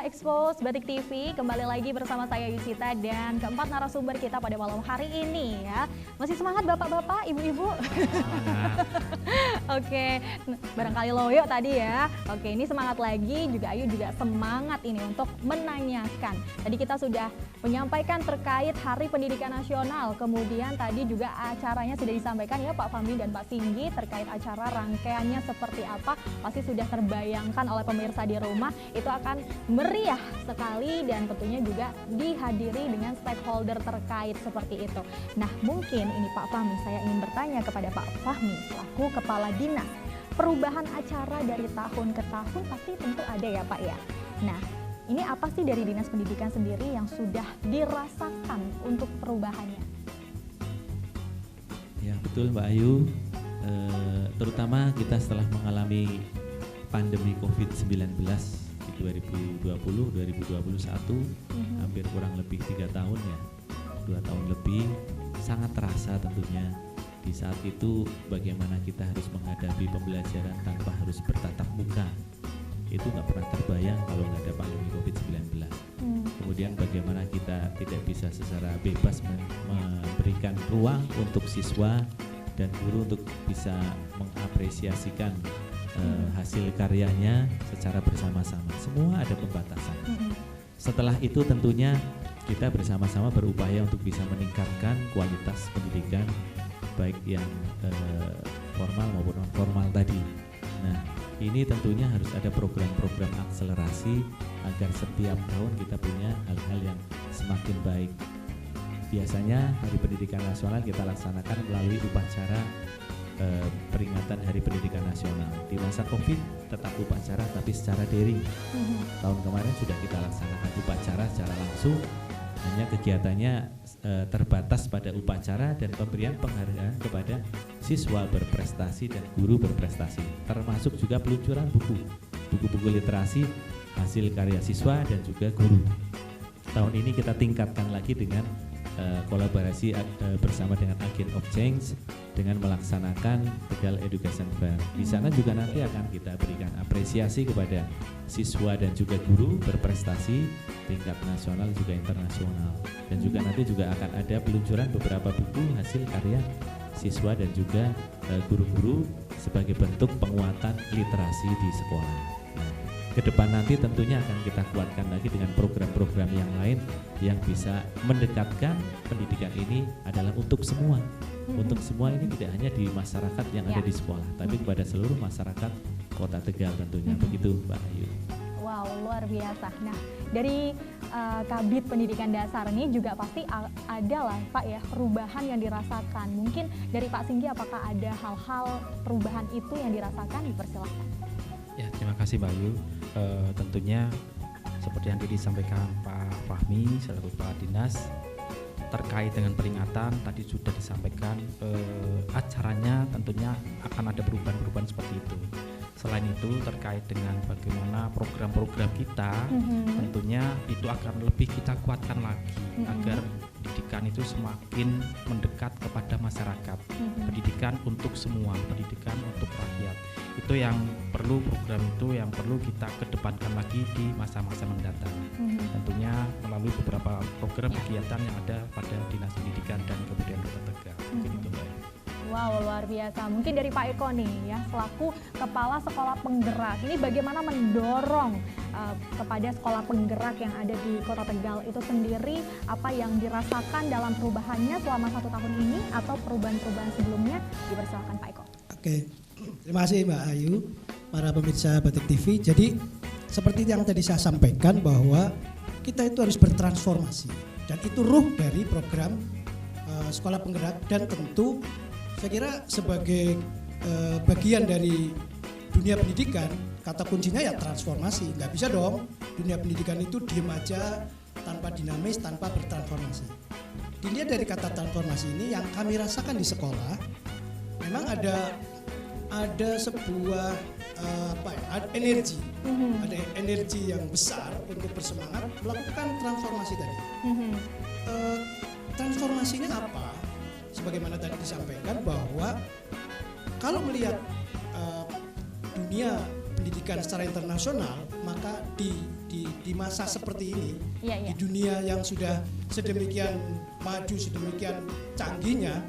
Expose Batik TV, kembali lagi bersama saya Yusita dan keempat narasumber kita pada malam hari ini ya. Masih semangat bapak-bapak, ibu-ibu? Oke, barangkali loyo tadi ya. Oke, ini semangat lagi, juga Ayu juga semangat ini untuk menanyakan. Tadi kita sudah menyampaikan terkait Hari Pendidikan Nasional, kemudian tadi juga acaranya sudah disampaikan ya Pak Fahmi dan Pak Singgih terkait acara rangkaiannya seperti apa. Pasti sudah terbayangkan oleh pemirsa di rumah, itu akan meriah sekali dan tentunya juga dihadiri dengan stakeholder terkait seperti itu. Nah, mungkin ini Pak Fahmi, saya ingin bertanya kepada Pak Fahmi selaku Kepala Dinas. Perubahan acara dari tahun ke tahun pasti tentu ada ya Pak ya. Nah, ini apa sih dari Dinas Pendidikan sendiri yang sudah dirasakan untuk perubahannya?
Ya betul Mbak Ayu, terutama kita setelah mengalami pandemi COVID-19 di 2020-2021, hampir kurang lebih 3 tahun ya, 2 tahun lebih, sangat terasa tentunya Di saat itu bagaimana kita harus menghadapi pembelajaran tanpa harus bertatap muka, itu nggak pernah terbayang kalau nggak ada pandemi COVID-19. Kemudian bagaimana kita tidak bisa secara bebas memberikan ruang untuk siswa dan guru untuk bisa mengapresiasikan hasil karyanya secara bersama-sama. Semua ada pembatasan. Setelah itu tentunya kita bersama-sama berupaya untuk bisa meningkatkan kualitas pendidikan baik yang formal maupun non formal tadi. Nah, ini tentunya harus ada program-program akselerasi agar setiap tahun kita punya hal-hal yang semakin baik. Biasanya Hari Pendidikan Nasional kita laksanakan melalui upacara peringatan Hari Pendidikan Nasional. Di masa Covid tetap upacara tapi secara daring. Tahun kemarin sudah kita laksanakan upacara secara langsung, hanya kegiatannya terbatas pada upacara dan pemberian penghargaan kepada siswa berprestasi dan guru berprestasi, termasuk juga peluncuran buku-buku literasi hasil karya siswa dan juga guru. Tahun ini kita tingkatkan lagi dengan kolaborasi bersama dengan Agent of Change dengan melaksanakan Tegal Education Fair. Di sana juga nanti akan kita berikan apresiasi kepada siswa dan juga guru berprestasi tingkat nasional juga internasional. Dan juga nanti juga akan ada peluncuran beberapa buku hasil karya siswa dan juga guru-guru sebagai bentuk penguatan literasi di sekolah. Nah, ke depan nanti tentunya akan kita kuatkan lagi dengan program-program yang lain yang bisa mendekatkan pendidikan ini adalah untuk semua. Untuk semua ini tidak hanya di masyarakat yang ada di sekolah, tapi kepada seluruh masyarakat Kota Tegal tentunya. Begitu Mbak Ayu.
Wow, luar biasa. Nah, dari Kabid Pendidikan Dasar ini juga pasti ada lah Pak ya perubahan yang dirasakan. Mungkin dari Pak Singgi apakah ada hal-hal perubahan itu yang dirasakan? Dipersilakan.
Ya, terima kasih Mbak Ayu. Tentunya seperti yang disampaikan Pak Fahmi selaku Kepala Dinas terkait dengan peringatan tadi sudah disampaikan, acaranya tentunya akan ada perubahan-perubahan seperti itu. Selain itu terkait dengan bagaimana program-program kita, tentunya itu akan lebih kita kuatkan lagi agar pendidikan itu semakin mendekat kepada masyarakat. Pendidikan untuk semua, pendidikan untuk rakyat. Itu yang perlu, program itu yang perlu kita kedepankan lagi di masa-masa mendatang. Tentunya melalui beberapa program kegiatan yang ada pada Dinas Pendidikan dan Kebudayaan Kota Tegal. Mungkin itu Mbak.
Wow, luar biasa. Mungkin dari Pak Eko nih ya, selaku Kepala Sekolah Penggerak, ini bagaimana mendorong kepada sekolah penggerak yang ada di Kota Tegal itu sendiri, apa yang dirasakan dalam perubahannya selama 1 tahun ini atau perubahan-perubahan sebelumnya? Dipersilakan Pak Eko.
Oke, terima kasih Mbak Ayu, para pemirsa Batik TV. Jadi seperti yang tadi saya sampaikan bahwa kita itu harus bertransformasi dan itu ruh dari program sekolah penggerak, dan tentu saya kira sebagai bagian dari dunia pendidikan, kata kuncinya ya transformasi. Nggak bisa dong dunia pendidikan itu diem aja tanpa dinamis, tanpa bertransformasi. Dilihat dari kata transformasi ini yang kami rasakan di sekolah, memang ada sebuah ada energi, ada energi yang besar untuk bersemangat melakukan transformasi tadi. Transformasinya apa? Sebagaimana tadi disampaikan bahwa kalau melihat dunia pendidikan secara internasional, maka di masa seperti ini, di dunia yang sudah sedemikian maju, sedemikian canggihnya,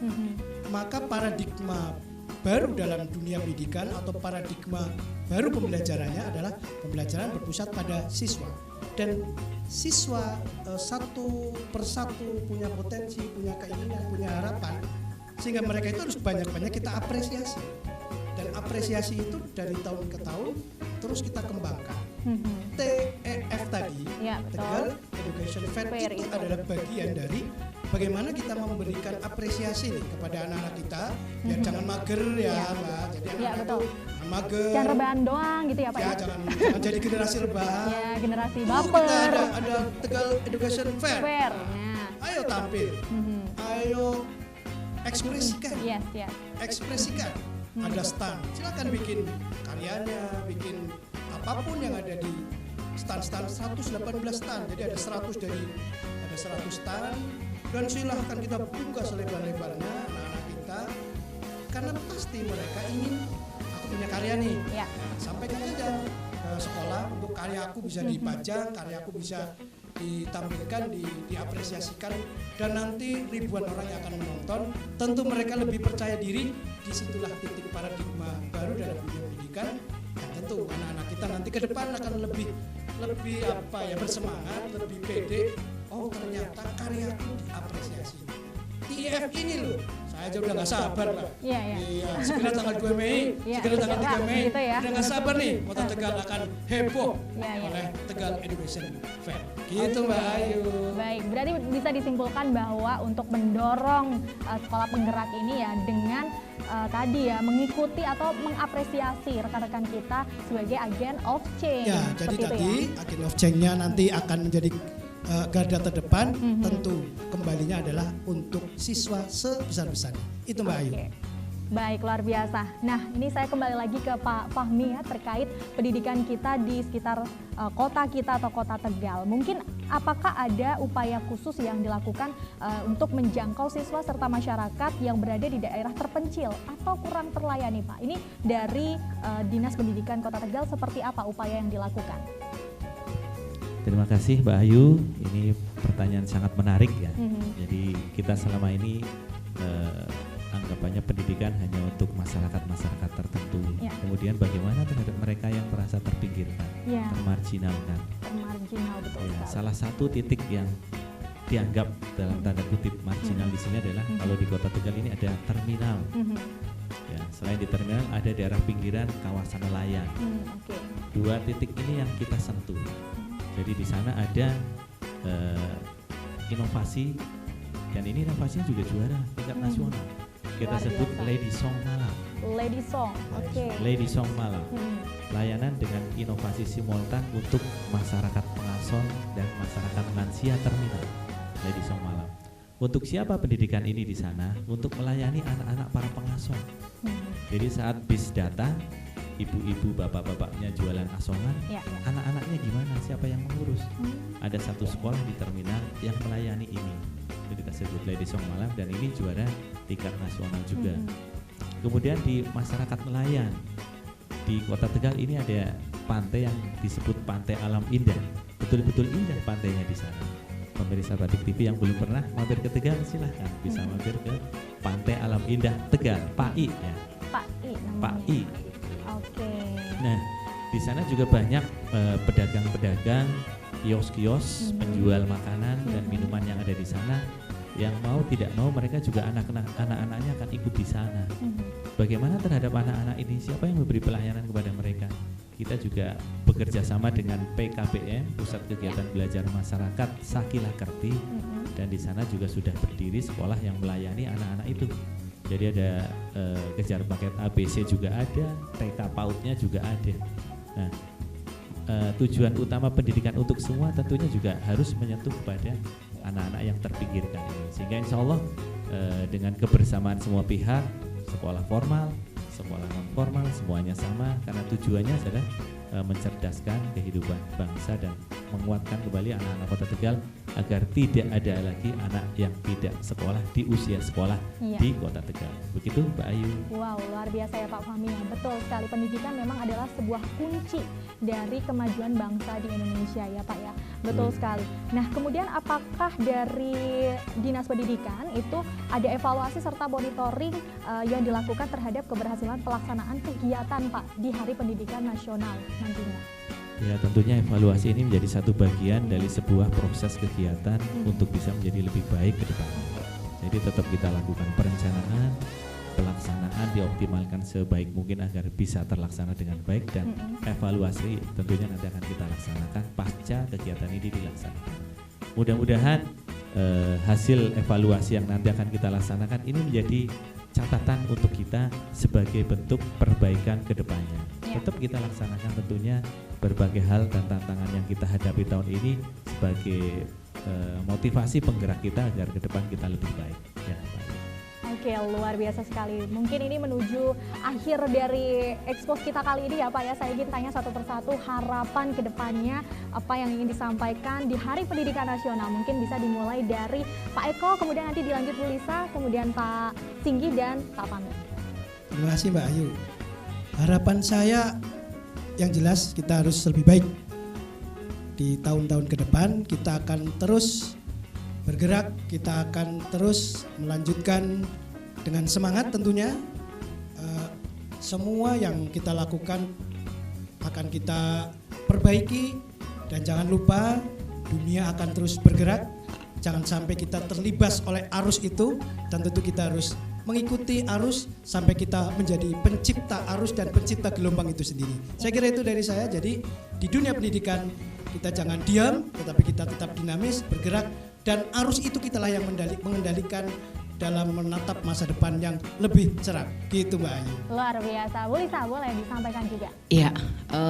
maka paradigma baru dalam dunia pendidikan atau paradigma baru pembelajarannya adalah pembelajaran berpusat pada siswa. Dan siswa satu persatu punya potensi, punya keinginan, punya harapan, sehingga mereka itu harus banyak-banyak kita apresiasi. Dan apresiasi itu dari tahun ke tahun terus kita kembangkan. TEF tadi, Tegal Education Fair itu adalah bagian dari bagaimana kita memberikan apresiasi nih kepada anak-anak kita, biar jangan mager ya Mbak. Jadi anak-anak mager.
Jangan rebahan doang gitu ya Pak.
Ya, jangan jadi generasi rebahan.
Ya, generasi baper.
Kita ada Tegal Education Fair.
Nah,
ayo tampil. Ayo ekspresikan.
Yes.
Ekspresikan. Ada stand. Silakan bikin karyanya, bikin apapun yang ada di stand-stand 118 stand. Jadi ada 100 stand, dan silahkan kita buka selebar-lebarnya anak-anak kita karena pasti mereka ingin aku punya karya nih.
Ya.
Sampaikan saja ke sekolah untuk karya aku bisa dipajang, karya aku bisa ditampilkan, diapresiasikan, dan nanti ribuan orang yang akan menonton. Tentu mereka lebih percaya diri. Disitulah titik paradigma baru dalam dunia pendidikan. Dan tentu anak-anak kita nanti ke depan akan lebih bersemangat, lebih pede. Oh ternyata karyaku diapresiasi. TIF ini loh, saya aja udah nggak sabar Pak.
Iya.
Segera tanggal 2 Mei,
Iya,
segera tanggal 3 Mei,
gitu ya.
udah nggak sabar nih, Kota Tegal akan heboh
Iya.
oleh Tegal Education Fair. Gitu Mbak Ayu.
Baik, berarti bisa disimpulkan bahwa untuk mendorong sekolah penggerak ini ya dengan tadi ya mengikuti atau mengapresiasi rekan-rekan kita sebagai agent of change.
Ya, jadi
Seperti itu
tadi
ya.
agen of change-nya nanti akan menjadi garda terdepan. Tentu kembalinya adalah untuk siswa sebesar-besarnya. Itu Mbak Ayu.
Oke. Baik, luar biasa. Nah, ini saya kembali lagi ke Pak Fahmi ya terkait pendidikan kita di sekitar kota kita atau kota Tegal. Mungkin apakah ada upaya khusus yang dilakukan untuk menjangkau siswa serta masyarakat yang berada di daerah terpencil atau kurang terlayani, Pak? Ini dari Dinas Pendidikan Kota Tegal seperti apa upaya yang dilakukan?
Terima kasih Mbak Ayu, ini pertanyaan sangat menarik ya. Jadi kita selama ini anggapannya pendidikan hanya untuk masyarakat tertentu.
Ya.
Kemudian bagaimana terhadap mereka yang merasa terpinggirkan,
Ya.
termarginalkan.
Marginal betul
Ya,
sekali.
salah satu titik yang dianggap dalam tanda kutip marginal di sini adalah kalau di Kota Tegal ini ada terminal. Ya, selain di terminal ada daerah pinggiran kawasan nelayan.
Oke.
Dua titik ini yang kita sentuh. Jadi di sana ada inovasi, dan ini inovasinya juga juara tingkat nasional. Kita
Luar
sebut
biasa.
Lady Song Malang.
Lady Song, oke.
Lady Song Malang.
Hmm.
Layanan dengan inovasi simultan untuk masyarakat pengasol dan masyarakat lansia terminal. Lady Song Malang. Untuk siapa pendidikan ini di sana? Untuk melayani anak-anak para pengasol. Jadi saat bis datang, ibu-ibu, bapak-bapaknya jualan asongan,
Ya.
anak-anaknya gimana? Siapa yang mengurus? Ada satu sekolah di terminal yang melayani ini. Itu kita sebut Lady Song Malang, dan ini juara tingkat nasional juga. Kemudian di masyarakat nelayan di Kota Tegal ini ada pantai yang disebut Pantai Alam Indah. Betul-betul indah pantainya di sana. Pemirsa Batik TV yang belum pernah mampir ke Tegal, silahkan bisa mampir ke Pantai Alam Indah Tegal, PAI ya.
PAI namanya.
PAI.
Oke.
Nah, di sana juga banyak pedagang-pedagang, kios-kios, penjual makanan dan minuman yang ada di sana. Yang mau tidak mau mereka juga anak-anaknya akan ikut di sana. Bagaimana terhadap anak-anak ini? Siapa yang memberi pelayanan kepada mereka? Kita juga bekerja sama dengan PKBM, Pusat Kegiatan Belajar Masyarakat Sakilakerti, dan di sana juga sudah berdiri sekolah yang melayani anak-anak itu. Jadi ada kejar paket ABC juga ada, TK PAUD-nya juga ada. Nah, tujuan utama pendidikan untuk semua tentunya juga harus menyentuh kepada anak-anak yang terpinggirkan ini. Sehingga insya Allah dengan kebersamaan semua pihak, sekolah formal, sekolah non formal, semuanya sama, karena tujuannya adalah mencerdaskan kehidupan bangsa dan menguatkan kembali anak-anak Kota Tegal agar tidak ada lagi anak yang tidak sekolah di usia sekolah di Kota Tegal. Begitu Mbak Ayu.
Wow, luar biasa ya Pak Fahmi. Betul sekali, pendidikan memang adalah sebuah kunci dari kemajuan bangsa di Indonesia ya Pak ya. Betul sekali. Nah, kemudian apakah dari Dinas Pendidikan itu ada evaluasi serta monitoring yang dilakukan terhadap keberhasilan pelaksanaan kegiatan Pak di Hari Pendidikan Nasional nantinya?
Ya, tentunya evaluasi ini menjadi satu bagian dari sebuah proses kegiatan untuk bisa menjadi lebih baik ke depan. Jadi tetap kita lakukan perencanaan, pelaksanaan dioptimalkan sebaik mungkin agar bisa terlaksana dengan baik, dan evaluasi tentunya nanti akan kita laksanakan pasca kegiatan ini dilaksanakan. Mudah-mudahan hasil evaluasi yang nanti akan kita laksanakan ini menjadi catatan untuk kita sebagai bentuk perbaikan ke depannya. Tetap kita laksanakan tentunya berbagai hal dan tantangan yang kita hadapi tahun ini sebagai motivasi penggerak kita agar ke depan kita lebih baik. Ya,
Oke, luar biasa sekali. Mungkin ini menuju akhir dari ekspos kita kali ini ya Pak ya. Saya ingin tanya satu persatu harapan ke depannya, apa yang ingin disampaikan di Hari Pendidikan Nasional. Mungkin bisa dimulai dari Pak Eko, kemudian nanti dilanjut Bu Lisa, kemudian Pak Singgi dan Pak Fahmi.
Terima kasih Mbak Ayu. Harapan saya yang jelas kita harus lebih baik. Di tahun-tahun ke depan kita akan terus bergerak, kita akan terus melanjutkan dengan semangat tentunya. Semua yang kita lakukan akan kita perbaiki dan jangan lupa dunia akan terus bergerak. Jangan sampai kita terlibas oleh arus itu dan tentu kita harus mengikuti arus sampai kita menjadi pencipta arus dan pencipta gelombang itu sendiri. Saya kira itu dari saya. Jadi di dunia pendidikan kita jangan diam, tetapi kita tetap dinamis, bergerak, dan arus itu kitalah yang mengendalikan dalam menatap masa depan yang lebih cerah. Gitu Mbak Ayu.
Luar biasa. Bu Lisa, boleh disampaikan juga?
Iya,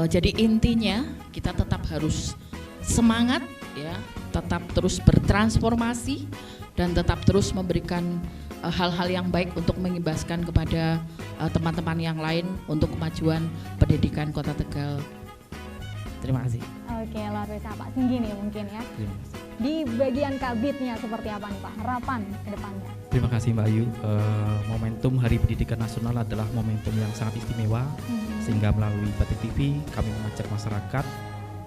jadi intinya kita tetap harus semangat ya, tetap terus bertransformasi dan tetap terus memberikan hal-hal yang baik untuk mengimbaskan kepada teman-teman yang lain untuk kemajuan pendidikan Kota Tegal. Terima kasih.
Oke, luar biasa Pak Singgi nih mungkin ya. Di bagian kabitnya seperti apa nih Pak? Harapan ke depannya?
Terima kasih Mbak Ayu. Momentum Hari Pendidikan Nasional adalah momentum yang sangat istimewa, sehingga melalui Batik TV kami mengajak masyarakat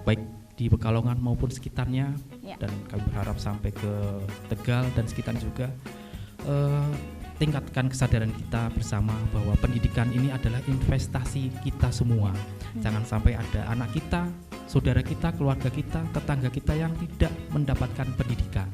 baik di Pekalongan maupun sekitarnya, dan kami berharap sampai ke Tegal dan sekitarnya juga, tingkatkan kesadaran kita bersama bahwa pendidikan ini adalah investasi kita semua. Jangan sampai ada anak kita, saudara kita, keluarga kita, tetangga kita yang tidak mendapatkan pendidikan.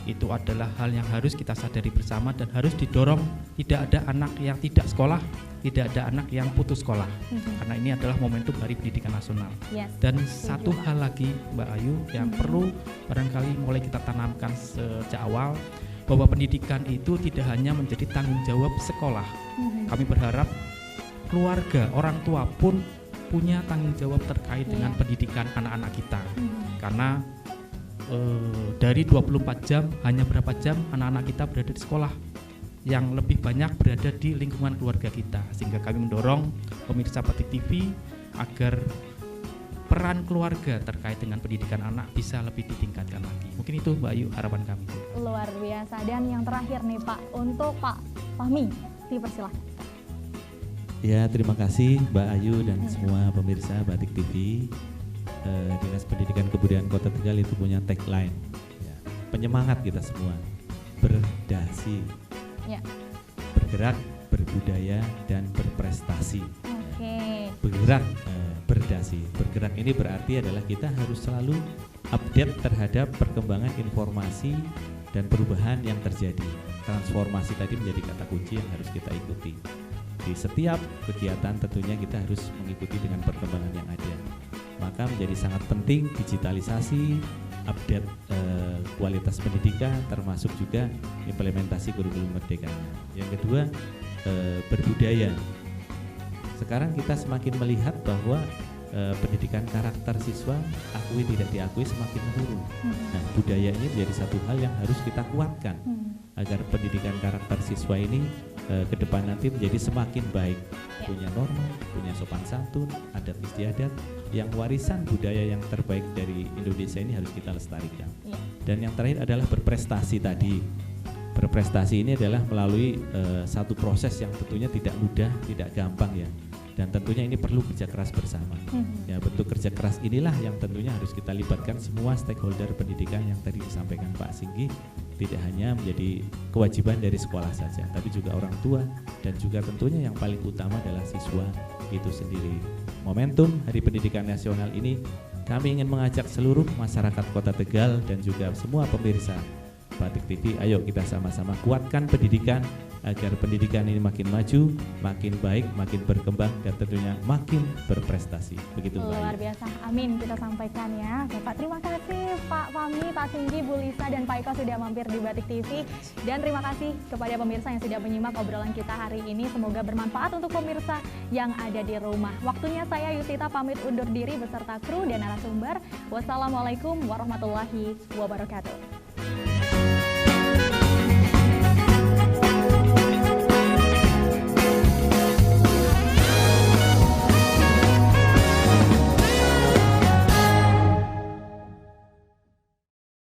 Itu adalah hal yang harus kita sadari bersama dan harus didorong. Tidak ada anak yang tidak sekolah, tidak ada anak yang putus sekolah, karena ini adalah momentum Hari Pendidikan Nasional. Dan satu hal lagi Mbak Ayu yang perlu barangkali mulai kita tanamkan sejak awal, bahwa pendidikan itu tidak hanya menjadi tanggung jawab sekolah. Kami berharap keluarga, orang tua pun punya tanggung jawab terkait dengan pendidikan anak-anak kita. Karena dari 24 jam, hanya berapa jam anak-anak kita berada di sekolah, yang lebih banyak berada di lingkungan keluarga kita. Sehingga kami mendorong pemirsa Batik TV agar peran keluarga terkait dengan pendidikan anak bisa lebih ditingkatkan lagi. Mungkin itu Mbak Ayu harapan kami.
Luar biasa. Dan yang terakhir nih Pak, untuk Pak Fahmi, dipersilahkan.
Ya, terima kasih Mbak Ayu dan semua pemirsa Batik TV. Dinas Pendidikan Kebudayaan Kota Tegal itu punya tagline, ya, penyemangat kita semua, berdasi, bergerak, berbudaya, dan berprestasi. Bergerak, berdasi. Bergerak ini berarti adalah kita harus selalu update terhadap perkembangan informasi dan perubahan yang terjadi. Transformasi tadi menjadi kata kunci yang harus kita ikuti. Di setiap kegiatan tentunya kita harus mengikuti dengan perkembangan yang ada. Maka menjadi sangat penting digitalisasi, update kualitas pendidikan, termasuk juga implementasi kurikulum merdekanya. Yang kedua, berbudaya. Sekarang kita semakin melihat bahwa pendidikan karakter siswa, akui tidak diakui, semakin menurun. Nah, budaya ini menjadi satu hal yang harus kita kuatkan agar pendidikan karakter siswa ini ke depan nanti menjadi semakin baik, punya norma, punya sopan santun, adat istiadat, yang warisan budaya yang terbaik dari Indonesia ini harus kita lestarikan. Dan yang terakhir adalah berprestasi tadi. Berprestasi ini adalah melalui satu proses yang tentunya tidak mudah, tidak gampang ya. Dan tentunya ini perlu kerja keras bersama. Ya, bentuk kerja keras inilah yang tentunya harus kita libatkan semua stakeholder pendidikan yang tadi disampaikan Pak Singgi. Tidak hanya menjadi kewajiban dari sekolah saja, tapi juga orang tua dan juga tentunya yang paling utama adalah siswa itu sendiri. Momentum Hari Pendidikan Nasional ini kami ingin mengajak seluruh masyarakat Kota Tegal dan juga semua pemirsa Batik TV, ayo kita sama-sama kuatkan pendidikan agar pendidikan ini makin maju, makin baik, makin berkembang, dan tentunya makin berprestasi. Begitu Mbak.
Luar biasa, amin kita sampaikan ya. Bapak, terima kasih Pak Fahmi, Pak Singgi, Bu Lisa, dan Pak Eko sudah mampir di Batik TV. Dan terima kasih kepada pemirsa yang sudah menyimak obrolan kita hari ini. Semoga bermanfaat untuk pemirsa yang ada di rumah. Waktunya saya Yusita pamit undur diri beserta kru dan narasumber. Wassalamualaikum warahmatullahi wabarakatuh.